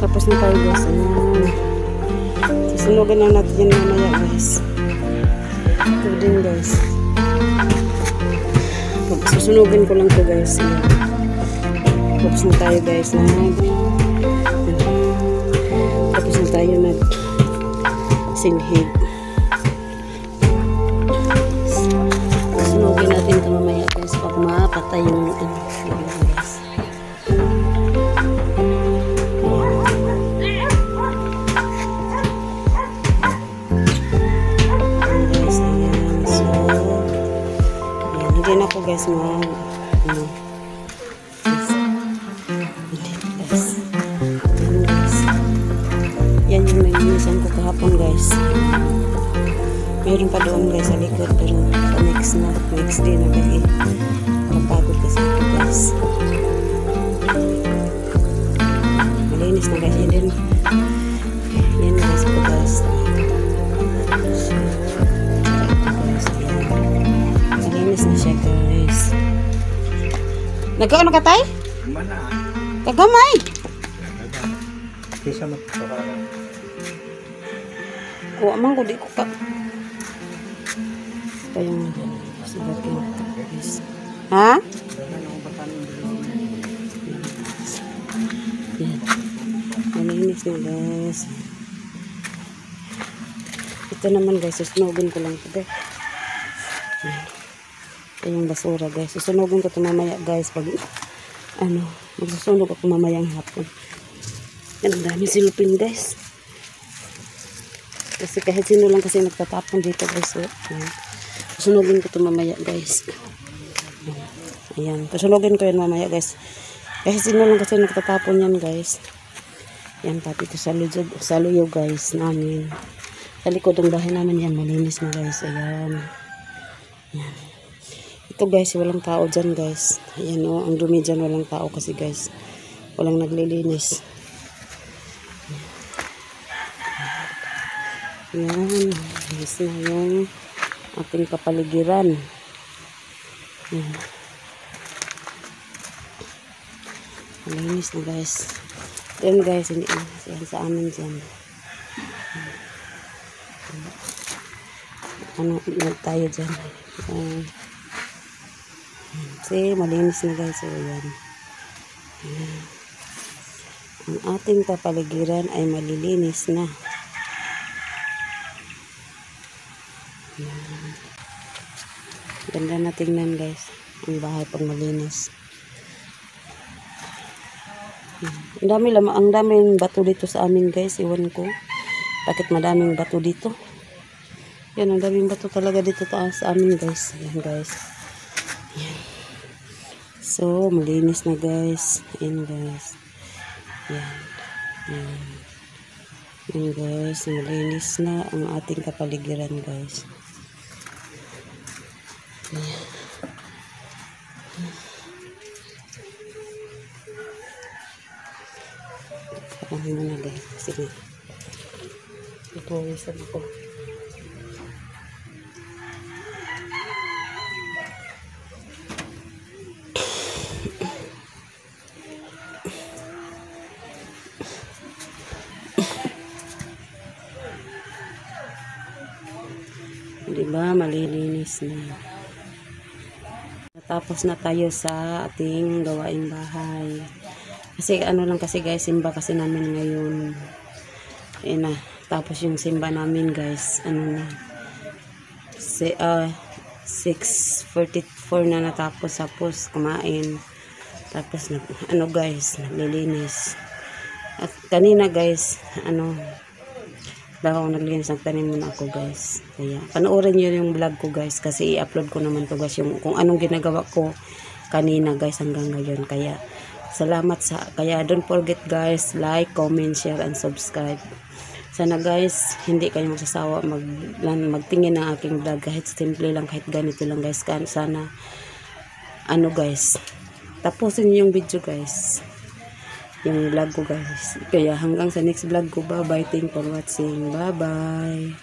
Tapos na tayo guys. Ayan. Susunugin na natin yan mamaya guys. Ito din guys. Susunugin ko lang to guys. Ayan. Tapos na tayo guys. Tapos na tayo singhig. Susunugin natin ito mamaya guys. Pag mapatay yung guys. Hindi na ako guys yan yung nalinisan ko kahapon guys. Mayroon pa doon guys sa likod, pero sa next day na gali napagod kasi ako guys. Malinis na guys yan guys po guys. Malinis na siya guys. Nagkaano ka tay? Kagamay. Kisa magpapala. Kuha man ko, di ko ka. Ito yung sigatin. Ha? Yan. Malinis na guys. Ito naman guys, susunugin ko lang ito. Ito yung basura guys. Susunugin ko ito mamaya guys. Pag magsusunog ako mamayang hapon. Yan, ang dami silupin guys. Kasi kahit sino lang kasi nagtatapon dito guys. Susunugin ko ito mamaya guys. Ayan. Susunugin ko yan mamaya guys. Kahit sino lang kasi nagtatapon yan guys. Yan pati ito sa luyo guys namin. Sa likod ng bahay namin yan. Malinis na guys. Ayan. Yan. Ito guys, walang tao dyan guys. Ayan o, ang dumi dyan, walang tao kasi guys. Walang naglilinis. Ayan, guys na yung ating kapaligiran. Ayan. Malinis na guys. Yan guys, hindi yan sa amin dyan. Ano tayo dyan. See, malinis na guys. So, yan. Ang ating kapaligiran ay malilinis na. Ganda na tingnan guys. Ang bahay pang malinis. Ang daming bato dito sa amin guys. Iwan ko. Bakit madaming bato dito? Yan, ang daming bato talaga dito taas sa amin guys. Yan guys. Yan. So, malinis na guys. Yan guys. Yan. Yan. Yan guys. Malinis na ang ating kapaligiran guys. Yan. Ano na guys. Sige. Ito ang isa ko. Diba, malilinis na. Natapos na tayo sa ating gawaing bahay. Kasi ano lang kasi guys, simba kasi namin ngayon. Na. Tapos yung simba namin guys, ano na. 6:44 na natapos. Tapos kumain. Tapos ano guys, naglilinis. At kanina guys, ako naglinis ng tanim muna ako guys. Kaya panoorin nyo yung vlog ko guys, kasi i-upload ko naman to guys yung kung anong ginagawa ko kanina guys hanggang ngayon. Kaya salamat kaya don't forget guys, like, comment, share and subscribe. Sana guys hindi kayo magsasawa magtingin ng aking vlog, kahit simple lang, kahit ganito lang guys. Sana guys, tapusin niyo yung video guys, yung vlog ko guys. Kaya hanggang sa next vlog ko, bye bye, thank for watching, bye bye.